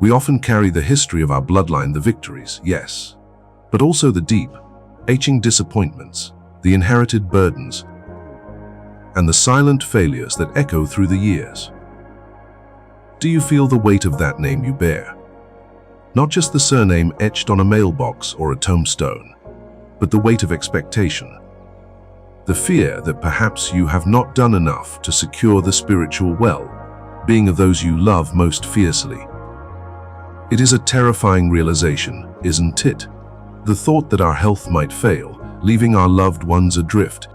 We often carry the history of our bloodline, the victories, yes, but also the deep, aching disappointments, the inherited burdens, and the silent failures that echo through the years. Do you feel the weight of that name you bear? Not just the surname etched on a mailbox or a tombstone, but the weight of expectation. The fear that perhaps you have not done enough to secure the spiritual well-being of those you love most fiercely. It is a terrifying realization, isn't it? The thought that our health might fail, leaving our loved ones adrift.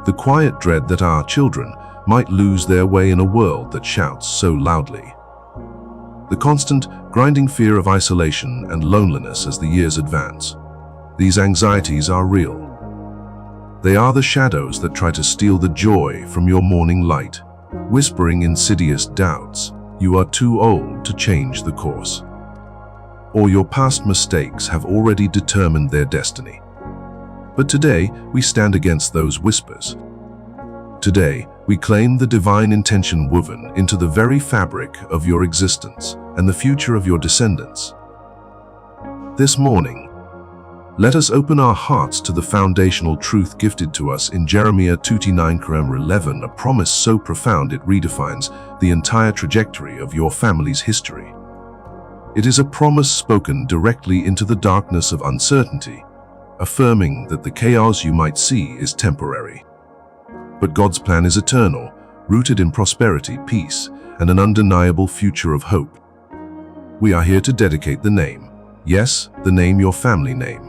The quiet dread that our children might lose their way in a world that shouts so loudly. The constant, grinding fear of isolation and loneliness as the years advance. These anxieties are real. They are the shadows that try to steal the joy from your morning light, whispering insidious doubts. You are too old to change the course. Or your past mistakes have already determined their destiny. But today, we stand against those whispers. Today, we claim the divine intention woven into the very fabric of your existence and the future of your descendants. This morning, let us open our hearts to the foundational truth gifted to us in Jeremiah 29:11, a promise so profound it redefines the entire trajectory of your family's history. It is a promise spoken directly into the darkness of uncertainty, affirming that the chaos you might see is temporary. But God's plan is eternal, rooted in prosperity, peace, and an undeniable future of hope. We are here to dedicate the name, yes, the name, your family name.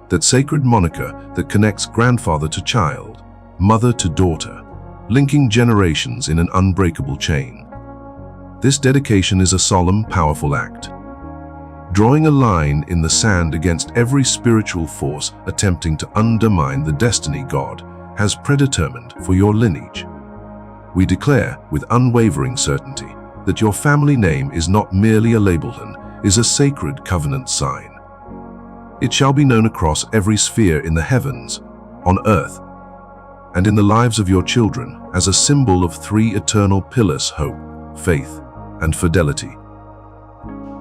That sacred moniker that connects grandfather to child, mother to daughter, linking generations in an unbreakable chain. This dedication is a solemn, powerful act, drawing a line in the sand against every spiritual force attempting to undermine the destiny God has predetermined for your lineage. We declare with unwavering certainty that your family name is not merely a label and is a sacred covenant sign. It shall be known across every sphere in the heavens, on earth, and in the lives of your children as a symbol of three eternal pillars: hope, faith, and fidelity.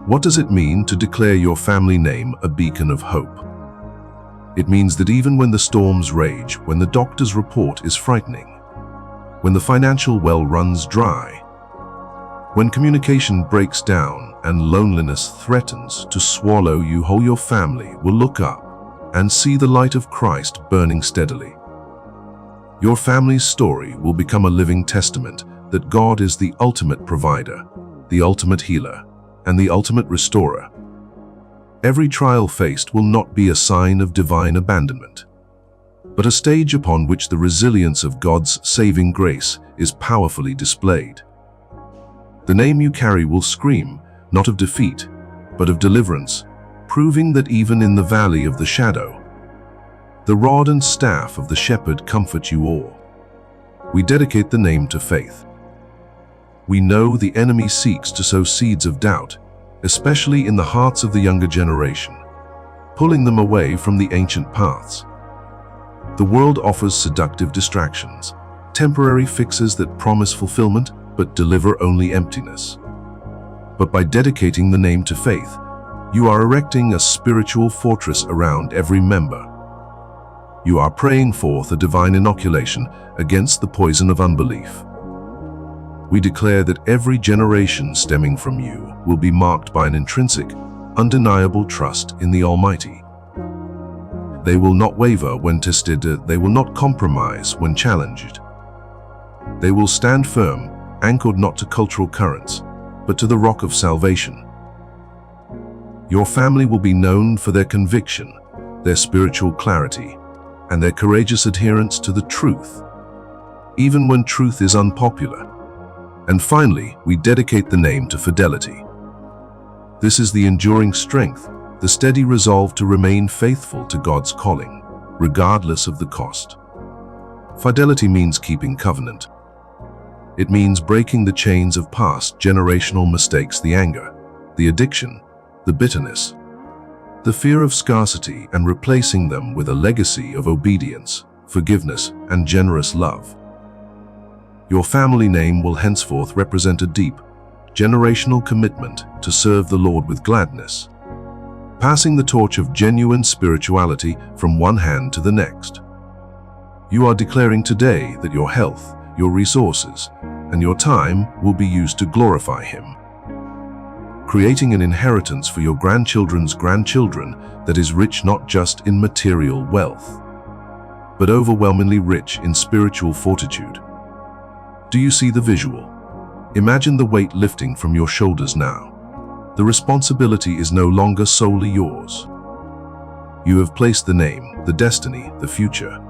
What does it mean to declare your family name a beacon of hope? It means that even when the storms rage, when the doctor's report is frightening, when the financial well runs dry, when communication breaks down and loneliness threatens to swallow you whole, your family will look up and see the light of Christ burning steadily. Your family's story will become a living testament that God is the ultimate provider, the ultimate healer, and the ultimate restorer. Every trial faced will not be a sign of divine abandonment, but a stage upon which the resilience of God's saving grace is powerfully displayed. The name you carry will scream, not of defeat, but of deliverance, proving that even in the valley of the shadow, the rod and staff of the shepherd comfort you all. We dedicate the name to faith. We know the enemy seeks to sow seeds of doubt, especially in the hearts of the younger generation, pulling them away from the ancient paths. The world offers seductive distractions, temporary fixes that promise fulfillment but deliver only emptiness. But by dedicating the name to faith, you are erecting a spiritual fortress around every member. You are praying forth a divine inoculation against the poison of unbelief. We declare that every generation stemming from you will be marked by an intrinsic, undeniable trust in the Almighty. They will not waver when tested, they will not compromise when challenged. They will stand firm, anchored not to cultural currents, but to the rock of salvation. Your family will be known for their conviction, their spiritual clarity, and their courageous adherence to the truth, even when truth is unpopular. And finally, we dedicate the name to fidelity. This is the enduring strength, the steady resolve to remain faithful to God's calling, regardless of the cost. Fidelity means keeping covenant. It means breaking the chains of past generational mistakes, the anger, the addiction, the bitterness, the fear of scarcity, and replacing them with a legacy of obedience, forgiveness, and generous love. Your family name will henceforth represent a deep, generational commitment to serve the Lord with gladness, passing the torch of genuine spirituality from one hand to the next. You are declaring today that your health, your resources, and your time will be used to glorify Him, creating an inheritance for your grandchildren's grandchildren that is rich not just in material wealth, but overwhelmingly rich in spiritual fortitude. Do you see the visual? Imagine the weight lifting from your shoulders now. The responsibility is no longer solely yours. You have placed the name, the destiny, the future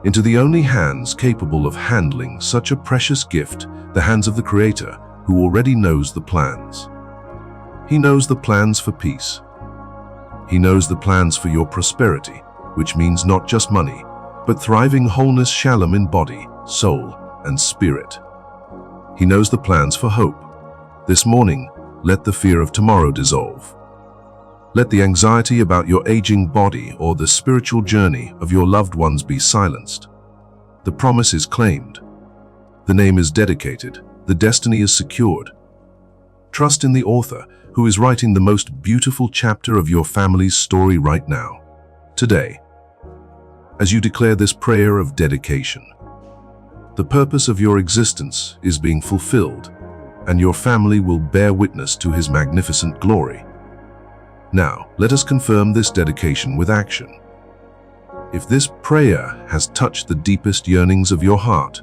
into the only hands capable of handling such a precious gift, the hands of the Creator, who already knows the plans. He knows the plans for peace. He knows the plans for your prosperity, which means not just money, but thriving wholeness, shalom in body, soul, and spirit. He knows the plans for hope. This morning, let the fear of tomorrow dissolve. Let the anxiety about your aging body or the spiritual journey of your loved ones be silenced. The promise is claimed. The name is dedicated. The destiny is secured. Trust in the author who is writing the most beautiful chapter of your family's story right now, today. As you declare this prayer of dedication, the purpose of your existence is being fulfilled, and your family will bear witness to His magnificent glory. Now, let us confirm this dedication with action. If this prayer has touched the deepest yearnings of your heart,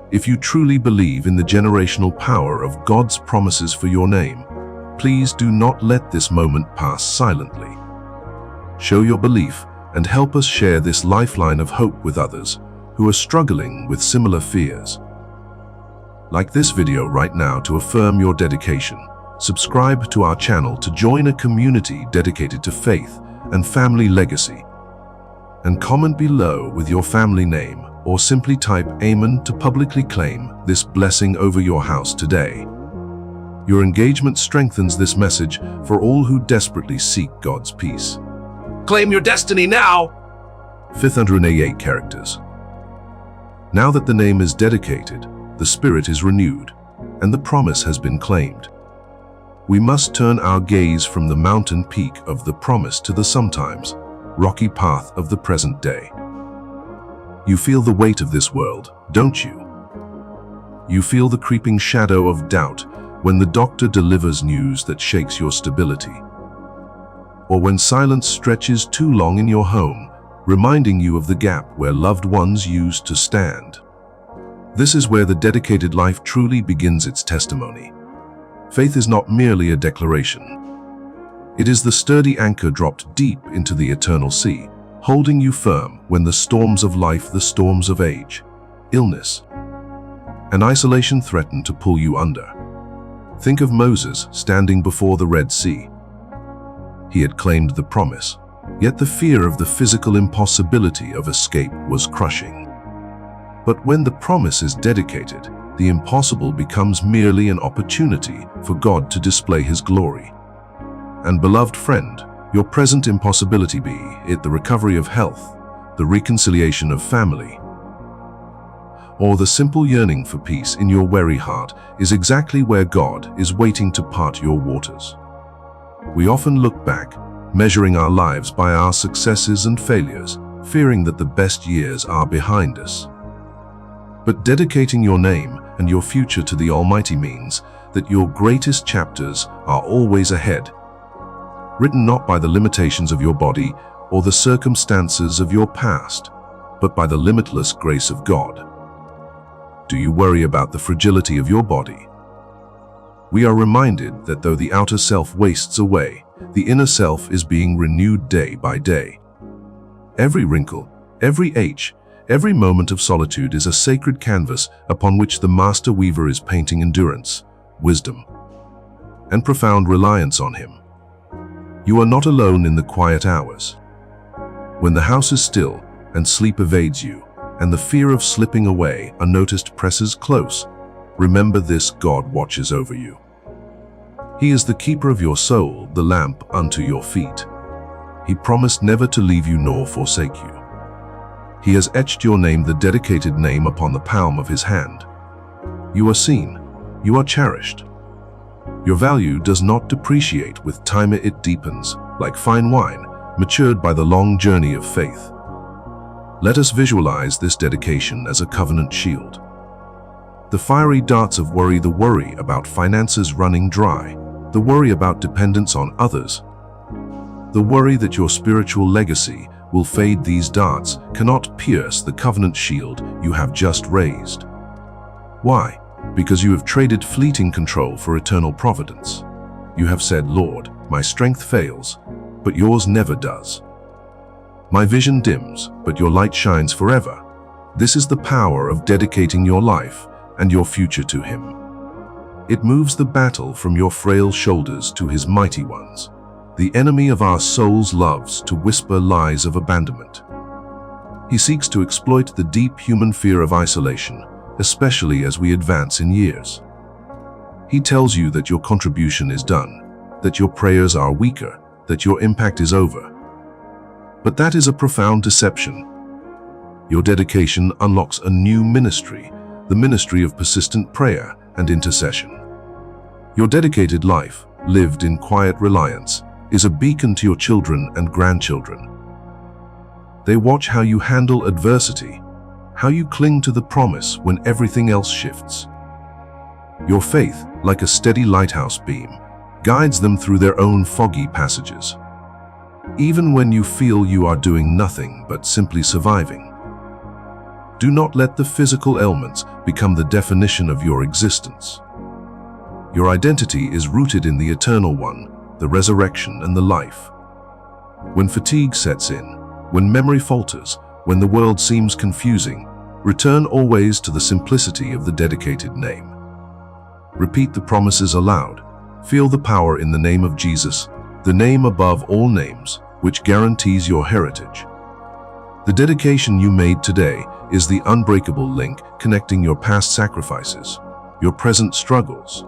if you truly believe in the generational power of God's promises for your name, please do not let this moment pass silently. Show your belief and help us share this lifeline of hope with others who are struggling with similar fears. Like this video right now to affirm your dedication. Subscribe to our channel to join a community dedicated to faith and family legacy. And comment below with your family name or simply type Amen to publicly claim this blessing over your house today. Your engagement strengthens this message for all who desperately seek God's peace. Claim your destiny now! 588 characters. Now that the name is dedicated, the spirit is renewed, and the promise has been claimed. We must turn our gaze from the mountain peak of the promise to the sometimes rocky path of the present day. You feel the weight of this world, don't you? You feel the creeping shadow of doubt when the doctor delivers news that shakes your stability, or when silence stretches too long in your home, reminding you of the gap where loved ones used to stand. This is where the dedicated life truly begins its testimony. Faith is not merely a declaration. It is the sturdy anchor dropped deep into the eternal sea, holding you firm when the storms of life, the storms of age, illness, and isolation threaten to pull you under. Think of Moses standing before the Red Sea. He had claimed the promise, yet the fear of the physical impossibility of escape was crushing. But when the promise is dedicated, the impossible becomes merely an opportunity for God to display His glory. And beloved friend, your present impossibility, be it the recovery of health, the reconciliation of family, or the simple yearning for peace in your weary heart, is exactly where God is waiting to part your waters. We often look back, measuring our lives by our successes and failures, fearing that the best years are behind us. But dedicating your name and your future to the Almighty means that your greatest chapters are always ahead, written not by the limitations of your body or the circumstances of your past, but by the limitless grace of God. Do you worry about the fragility of your body? We are reminded that though the outer self wastes away, the inner self is being renewed day by day. Every wrinkle, every ache, every moment of solitude is a sacred canvas upon which the master weaver is painting endurance, wisdom, and profound reliance on Him. You are not alone in the quiet hours. When the house is still and sleep evades you, and the fear of slipping away unnoticed presses close, remember this: God watches over you. He is the keeper of your soul, the lamp unto your feet. He promised never to leave you nor forsake you. He has etched your name, the dedicated name, upon the palm of His hand. You are seen, You are cherished. Your value does not depreciate with time, it deepens, like fine wine, matured by the long journey of faith. Let us visualize this dedication as a covenant shield. The fiery darts of worry, the worry about finances running dry, the worry about dependence on others, the worry that your spiritual legacy will fade, these darts cannot pierce the covenant shield you have just raised. Why? Because you have traded fleeting control for eternal providence. You have said, Lord, my strength fails, but yours never does. My vision dims, but your light shines forever. This is the power of dedicating your life and your future to Him. It moves the battle from your frail shoulders to His mighty ones. The enemy of our souls loves to whisper lies of abandonment. He seeks to exploit the deep human fear of isolation, especially as we advance in years. He tells you that your contribution is done, that your prayers are weaker, that your impact is over. But that is a profound deception. Your dedication unlocks a new ministry, the ministry of persistent prayer and intercession. Your dedicated life, lived in quiet reliance, is a beacon to your children and grandchildren. They watch how you handle adversity, how you cling to the promise when everything else shifts. Your faith, like a steady lighthouse beam, guides them through their own foggy passages. Even when you feel you are doing nothing but simply surviving. Do not let the physical ailments become the definition of your existence. Your identity is rooted in the Eternal One, the resurrection and the life. When fatigue sets in, when memory falters, when the world seems confusing, return always to the simplicity of the dedicated name. Repeat the promises aloud. Feel the power in the name of Jesus, the name above all names, which guarantees your heritage. The dedication you made today is the unbreakable link connecting your past sacrifices, your present struggles,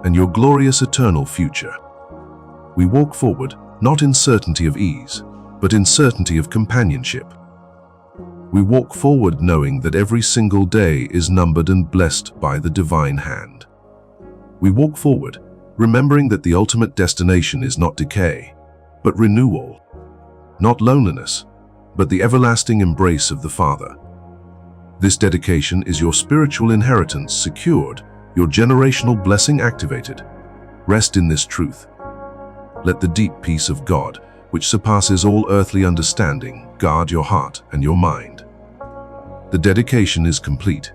and your glorious eternal future. We walk forward, not in certainty of ease, but in certainty of companionship. We walk forward knowing that every single day is numbered and blessed by the divine hand. We walk forward, remembering that the ultimate destination is not decay, but renewal, not loneliness, but the everlasting embrace of the Father. This dedication is your spiritual inheritance secured, your generational blessing activated. Rest in this truth. Let the deep peace of God, which surpasses all earthly understanding, guard your heart and your mind. The dedication is complete.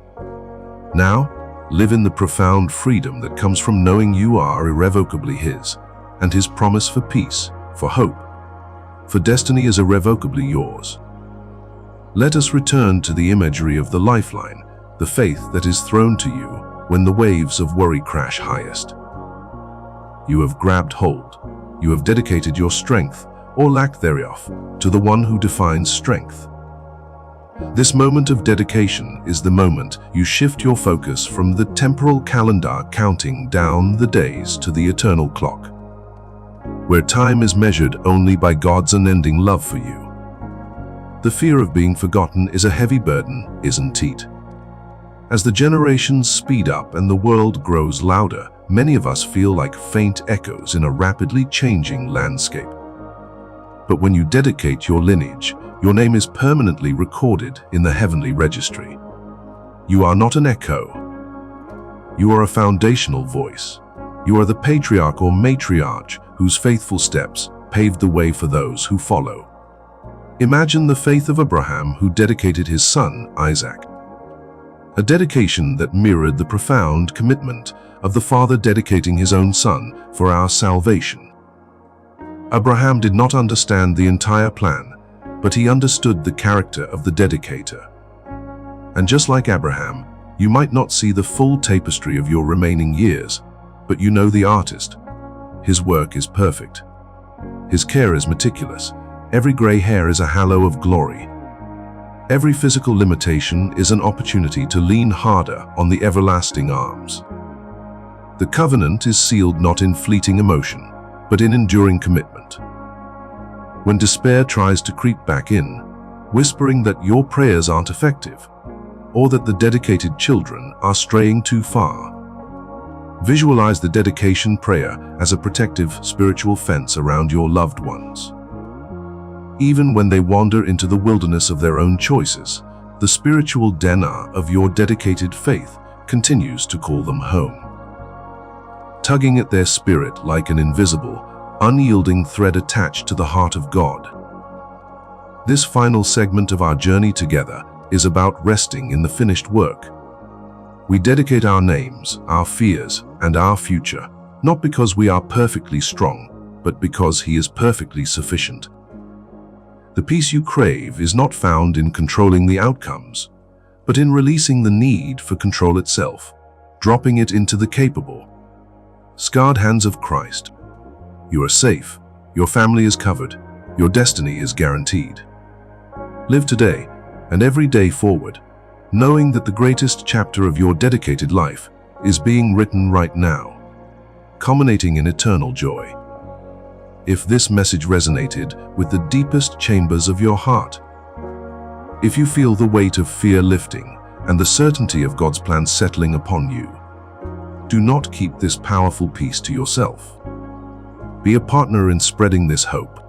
Now, live in the profound freedom that comes from knowing you are irrevocably His, and His promise for peace, for hope, for destiny is irrevocably yours. Let us return to the imagery of the lifeline, the faith that is thrown to you when the waves of worry crash highest. You have grabbed hold. You have dedicated your strength, or lack thereof, to the one who defines strength. This moment of dedication is the moment you shift your focus from the temporal calendar counting down the days to the eternal clock, where time is measured only by God's unending love for you. The fear of being forgotten is a heavy burden, isn't it? As the generations speed up and the world grows louder, many of us feel like faint echoes in a rapidly changing landscape. But when you dedicate your lineage, your name is permanently recorded in the heavenly registry. You are not an echo. You are a foundational voice. You are the patriarch or matriarch whose faithful steps paved the way for those who follow. Imagine the faith of Abraham, who dedicated his son, Isaac. A dedication that mirrored the profound commitment of the Father dedicating his own Son for our salvation. Abraham did not understand the entire plan, but he understood the character of the dedicator. And just like Abraham, you might not see the full tapestry of your remaining years, but you know the artist. His work is perfect. His care is meticulous. Every gray hair is a halo of glory. Every physical limitation is an opportunity to lean harder on the everlasting arms. The covenant is sealed not in fleeting emotion, but in enduring commitment. When despair tries to creep back in, whispering that your prayers aren't effective, or that the dedicated children are straying too far, Visualize the dedication prayer as a protective spiritual fence around your loved ones. Even when they wander into the wilderness of their own choices, the spiritual DNA of your dedicated faith continues to call them home. Tugging at their spirit like an invisible, unyielding thread attached to the heart of God. This final segment of our journey together is about resting in the finished work. We dedicate our names, our fears, and our future, not because we are perfectly strong, but because He is perfectly sufficient. The peace you crave is not found in controlling the outcomes, but in releasing the need for control itself, dropping it into the capable, scarred hands of Christ. You are safe, your family is covered, your destiny is guaranteed. Live today and every day forward, knowing that the greatest chapter of your dedicated life is being written right now, culminating in eternal joy. If this message resonated with the deepest chambers of your heart, if you feel the weight of fear lifting and the certainty of God's plan settling upon you, do not keep this powerful peace to yourself. Be a partner in spreading this hope.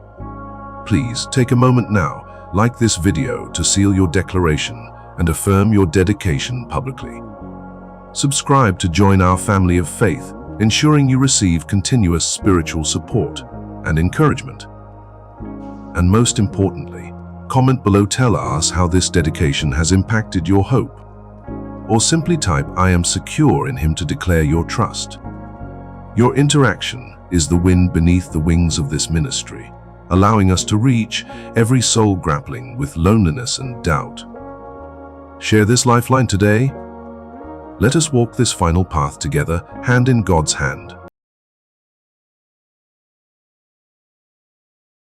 Please take a moment now, like this video to seal your declaration and affirm your dedication publicly. Subscribe to join our family of faith, ensuring you receive continuous spiritual support and encouragement. And most importantly, comment below, tell us how this dedication has impacted your hope. Or simply type, "I am secure in Him," to declare your trust. Your interaction is the wind beneath the wings of this ministry, allowing us to reach every soul grappling with loneliness and doubt. Share this lifeline today. Let us walk this final path together, hand in God's hand.